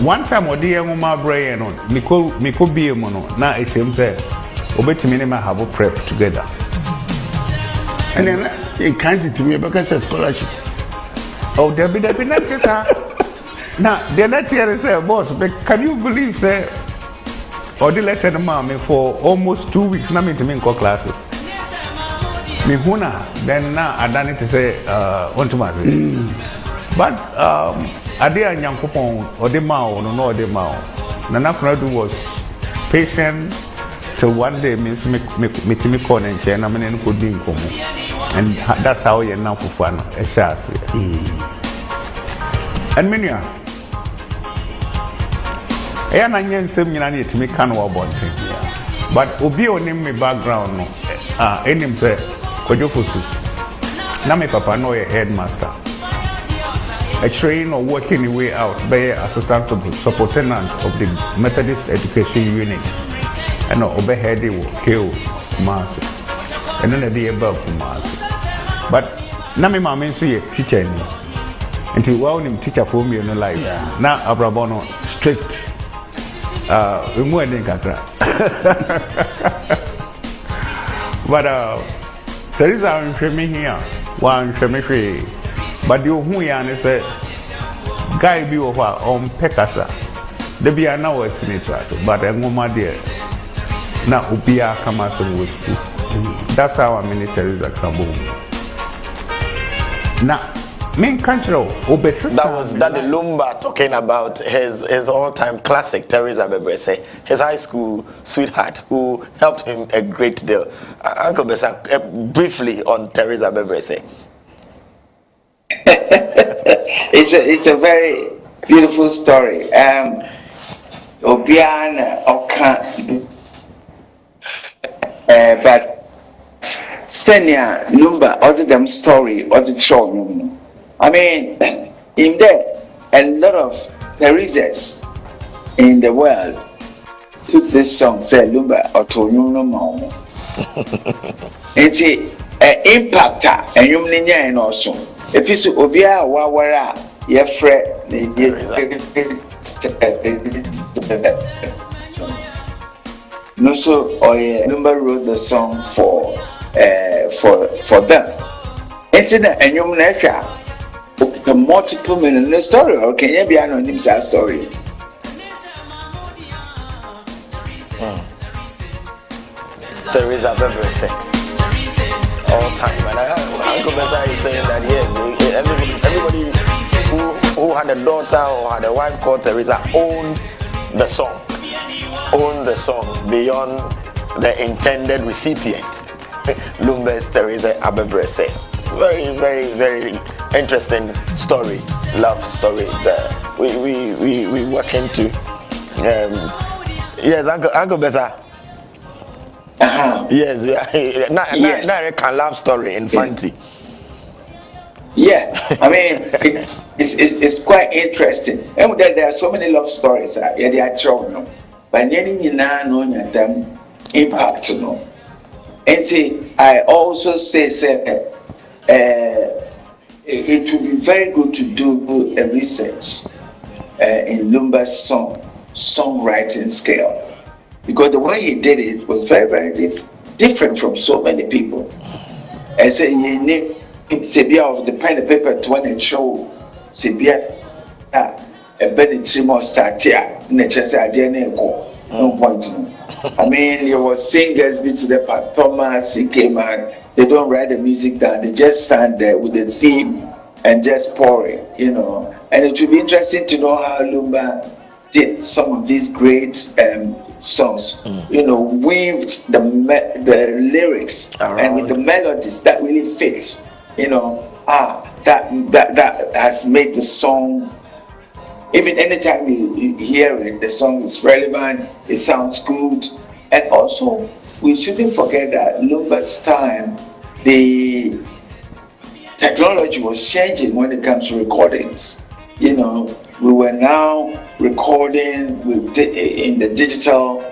one time or dear Mama Brain on Miko be a mono. Now it seems that obey to minima have a prep together. And then it can't to me because of scholarship. Oh, there be not just now, they're not here to say, boss, but can you believe that? Or the letter the mommy for almost 2 weeks, not me to me classes. Me huna, then now I done it to say, on to but I did a young coupon or the mao, no, the mao. Nana Kunadu was patient till one day means me corner and chain, I mean, could be in common. And that's how you're now for fun, a chance. And many are. I am not saying I need to make canoe about thing. But Obi on him, my background, no. Any say, Kojofusu. Now, my papa, no, a headmaster. A train or working the way out by assistant superintendent of the Methodist Education Unit. And overhead they will kill mass. And then the above mass. But now my mom is a teacher. Until well, teacher for me in the life. Now Abrabono strict. We more than Katra. But there is our training here. One training. But you who is a guy be over on Pekasa. They be an hour senator, but a woman there. Now, Ubia Kamason was school. That's how our military is a crumble. Now, main country, that was Daddy Lumba talking about his all-time classic, Teresa Abebrese, his high school sweetheart, who helped him a great deal. Uncle Besa, briefly on Teresa Abebrese. It's a very beautiful story. Obiana Oka, but Senia Lumba, other than story, other show. I mean, in there, a lot of Teresas in the world took this song, say Lumba Otu Ankrah. It's impactor and you ninya and also. If you see Obia Wawara, your friend, no, so Lumba wrote the song for them. It's in a new nature. The multiple million story, or can you be anonymous story? Teresa 𝗟𝗓𝗘 all time, and Uncle Besa is saying that yes, everybody who had a daughter or had a wife called Teresa owned the song beyond the intended recipient. Lumba's Teresa 𝗟𝗓𝗘. Very, very, very interesting story, love story there. We work into. Yes, Uncle Besa. Yes, now can love story in fancy. Yeah, I mean, it's quite interesting. And there are so many love stories. Yeah, they are true, but you know them impact, you know. And see, I also say it would be very good to do a research in Lumba's songwriting skills, because the way he did it was very, very different from so many people. I say you need Sebia of the pen and paper to when it show Sebia a benefit more start here. No point. I mean, there was singers with the performance. He came and they don't write the music down. They just stand there with the theme and just pour it, you know. And it would be interesting to know how Lumba did some of these great songs, you know, weaved the lyrics and with the melodies that really fit, you know. That has made the song. Even anytime you hear it, the song is relevant, it sounds good. And also, we shouldn't forget that Lumba's time, the technology was changing when it comes to recordings. You know, we were now recording in the digital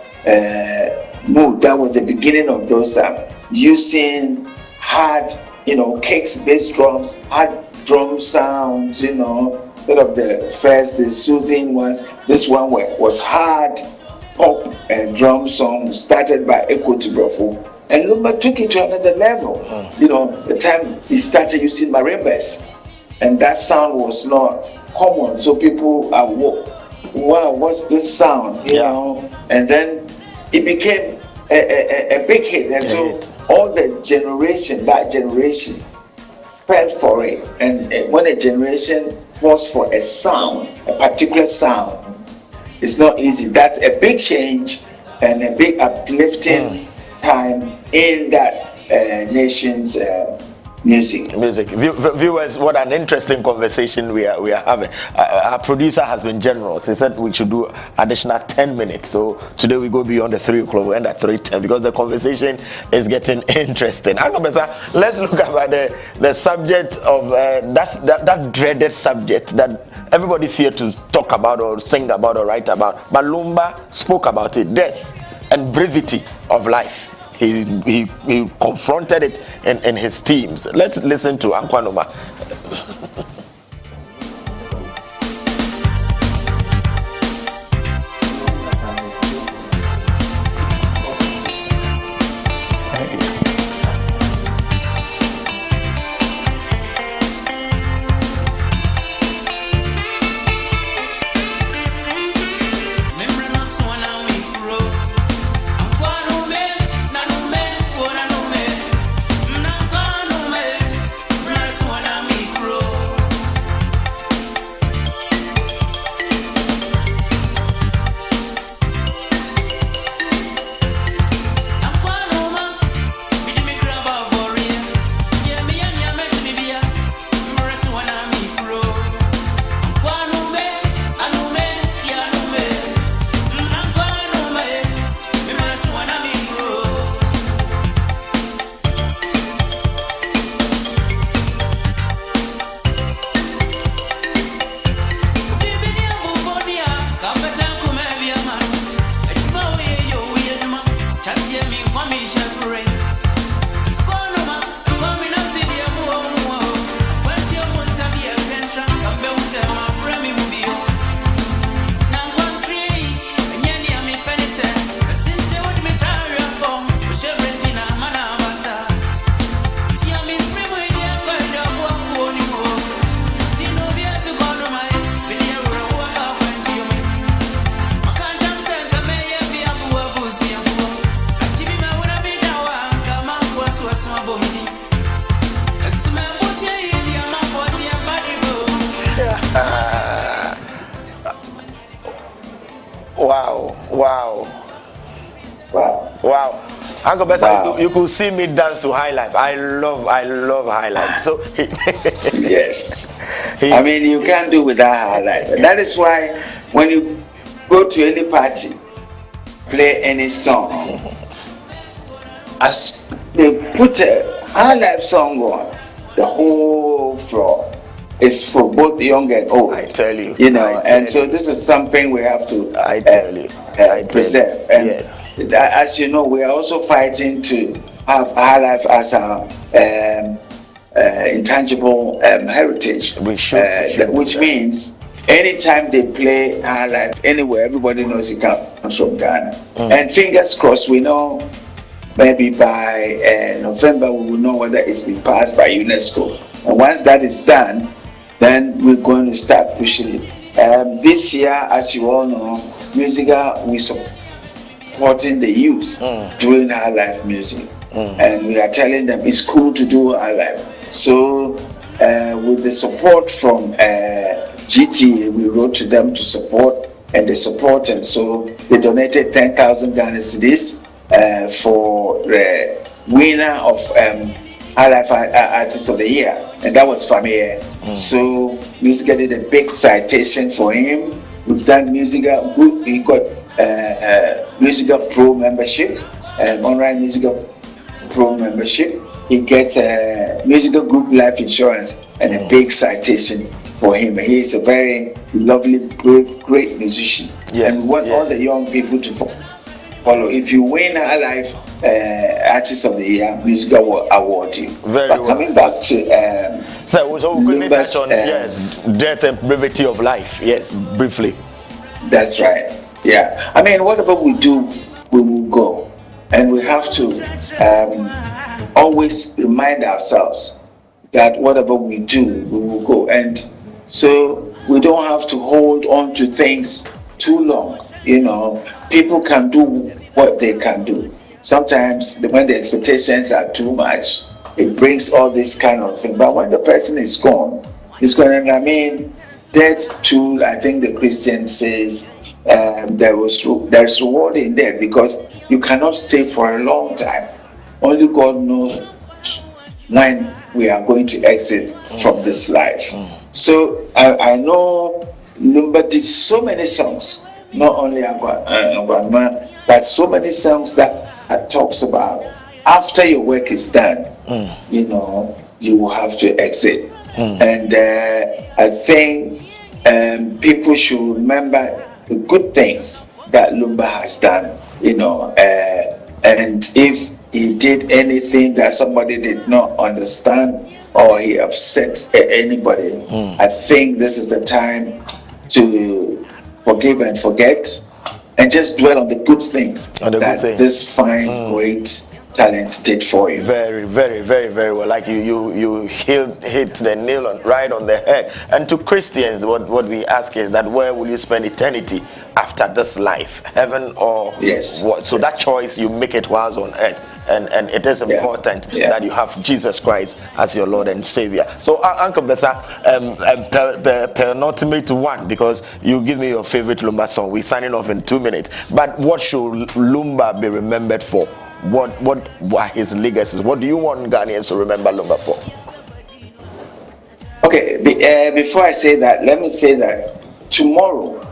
mode. That was the beginning of those times. Using hard, you know, kicks, bass drums, hard drum sounds, you know. One of the first, the soothing ones. This one was hard pop and drum song started by 𝗟𝗓𝗘 Brofo, and Lumba took it to another level. You know, the time he started using marimbas, and that sound was not common. So people are, wow, what's this sound? You know, and then it became a big hit, and so all that generation felt for it, and when a generation was for a sound, a particular sound, it's not easy. That's a big change and a big uplifting time in that nation's music. Viewers, what an interesting conversation we are having. Our producer has been generous. He said we should do additional 10 minutes. So today we go beyond the 3 o'clock. We end at 3:10 because the conversation is getting interesting. Let's look about the subject of that dreaded subject that everybody feared to talk about or sing about or write about. But Lumba spoke about it: death and brevity of life. He confronted it in his themes. Let's listen to Ankwanoma. Wow. Wow. Wow. Uncle Bessa, Wow. you could see me dance to High Life. I love High Life. So Yes. I mean, you can't do without High Life. That is why when you go to any party, play any song, as they put a High Life song on, the whole floor is for both young and old. I tell you. You know, and so this is something we have to preserve. And as you know, we are also fighting to have High Life as our intangible heritage. We should which means anytime they play High Life anywhere, everybody knows it comes from Ghana. And fingers crossed, we know maybe by November we will know whether it's been passed by UNESCO. And once that is done, then we're going to start pushing it. This year, as you all know, Musica, we supporting the youth doing High Life music. And we are telling them it's cool to do High Life. So with the support from GTA, we wrote to them to support, and they support them. So they donated 10,000 Ghana cedis for the winner of High Life Artist of the Year, and that was Famille. So Musica did a big citation for him. We've done Musica. He got Musica Pro membership, online Musica Pro membership. He gets Musica Group Life Insurance and a big citation for him. He is a very lovely, brave, great musician. Yes, and we want all the young people to follow. If you win High Life Artist of the Year, Musica will award you. Very but well. Coming back to so we could touch on death and brevity of life. Yes, briefly. That's right. Yeah. I mean, whatever we do, we will go, and we have to always remind ourselves that whatever we do, we will go, and so we don't have to hold on to things too long. You know, people can do what they can do. Sometimes when the expectations are too much, it brings all this kind of thing. But when the person is gone, it's going. And I mean, death too. I think the Christian says there's reward in death, because you cannot stay for a long time. Only God knows when we are going to exit from this life. So I know Lumba did so many songs. Not only Agwanma, but so many songs that talks about after your work is done, you know, you will have to exit. And I think people should remember the good things that Lumba has done, you know, and if he did anything that somebody did not understand or he upset anybody, I think this is the time to forgive and forget, and just dwell on the good things this fine, great talent did for you. Very, very, very, very well. Like you hit the nail right on the head. And to Christians, what we ask is that where will you spend eternity after this life, heaven or what? So that choice, you make it whilst on earth. And it is important that you have Jesus Christ as your Lord and Savior. So, Uncle Bessa, penultimate one, because you give me your favorite Lumba song. We're signing off in 2 minutes. But what should Lumba be remembered for? What are his legacies? What do you want Ghanaians to remember Lumba for? Okay, before I say that, let me say that tomorrow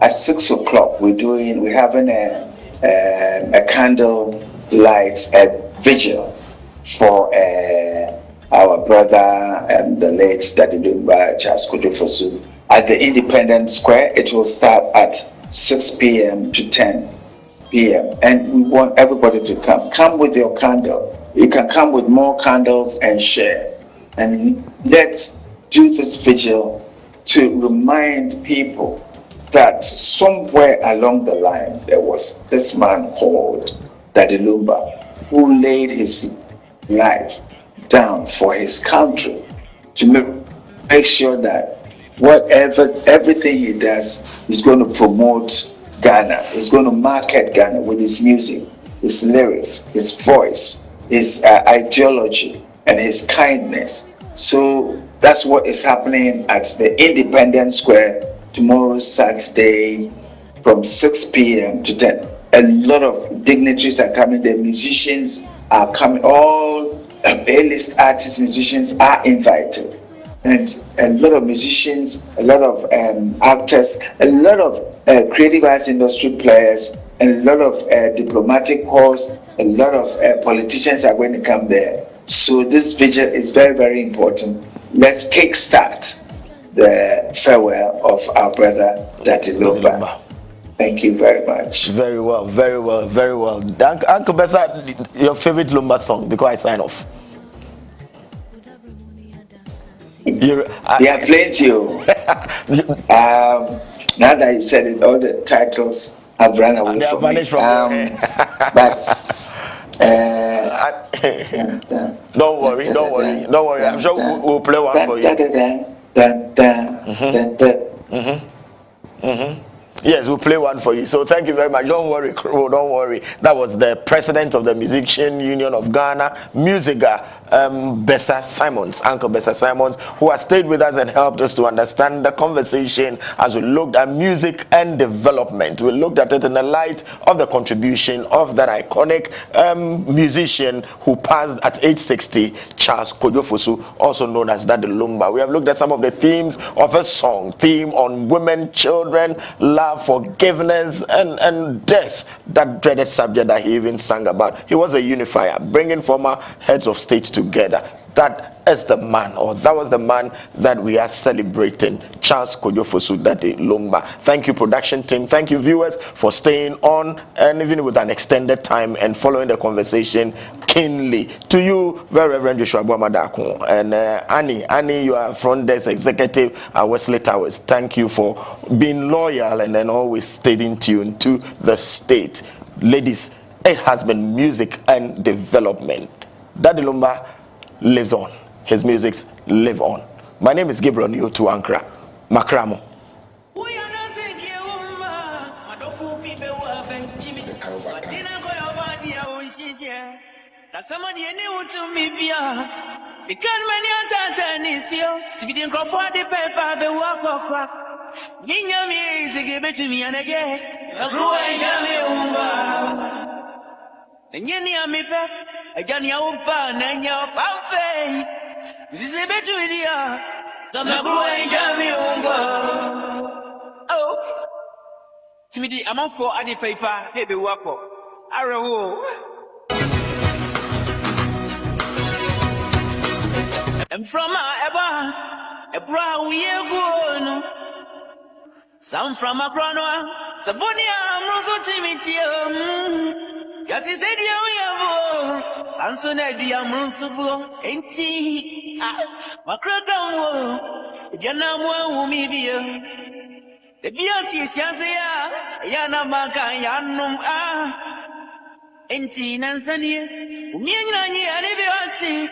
at 6 o'clock we're having a candle light vigil for our brother the late Daddy Lumba Charles Kudufosu at the Independence Square. It will start at 6 p.m. to 10 p.m. and we want everybody to come with your candle. You can come with more candles and share, and let's do this vigil to remind people that somewhere along the line there was this man called Daddy Lumba, who laid his life down for his country to make sure that everything he does is going to promote Ghana, is going to market Ghana with his music, his lyrics, his voice, his ideology, and his kindness. So that's what is happening at the Independence Square tomorrow, Saturday, from 6 p.m. to 10. A lot of dignitaries are coming. The musicians are coming. All A-list artists, musicians are invited. And a lot of musicians, a lot of actors, a lot of creative arts industry players, and a lot of diplomatic corps, a lot of politicians are going to come there. So this vigil is very, very important. Let's kickstart the farewell of our brother Daddy Lumba. Thank you very much. Very well, very well, very well. Uncle Bessa, your favorite Lumba song before I sign off. There are plenty. Now that you said it, all the titles have run away from me. But don't worry. I'm sure we'll play one for you. Yes, we'll play one for you. So thank you very much. Don't worry. That was the president of the Musician Union of Ghana, Musica, Bessa Simons, Uncle Bessa Simons, who has stayed with us and helped us to understand the conversation as we looked at music and development. We looked at it in the light of the contribution of that iconic musician who passed at age 60, Charles Kojofosu, also known as Daddy Lumba. We have looked at some of the themes of his song, theme on women, children, love, forgiveness, and death, that dreaded subject that he even sang about. He was a unifier, bringing former heads of state together. That is the man, or that was the man that we are celebrating, Charles Kojofosu Daddy Lumba. Thank you, production team. Thank you, viewers, for staying on, and even with an extended time and following the conversation keenly. To you, very Reverend Joshua Boamadako, and Annie, you are front desk executive at Wesley Towers. Thank you for being loyal and then always staying tuned to the state. Ladies, it has been music and development. Daddy Lumba lives on. His musics live on. My name is Gabriel Nii Otu Ankrah. Makramo. I'm on for any paper, heavy work. I'm from a brown year. Some from a crown, Sabonia, Rosso Timothy. Yes, he said, yeah, and so Nadia Monsubo, ain't he? Macron, Yanamo, who may be the beauty Shazia, Yanamaka, Yanum, ain't he, Nansania, Mianani, and everyone see.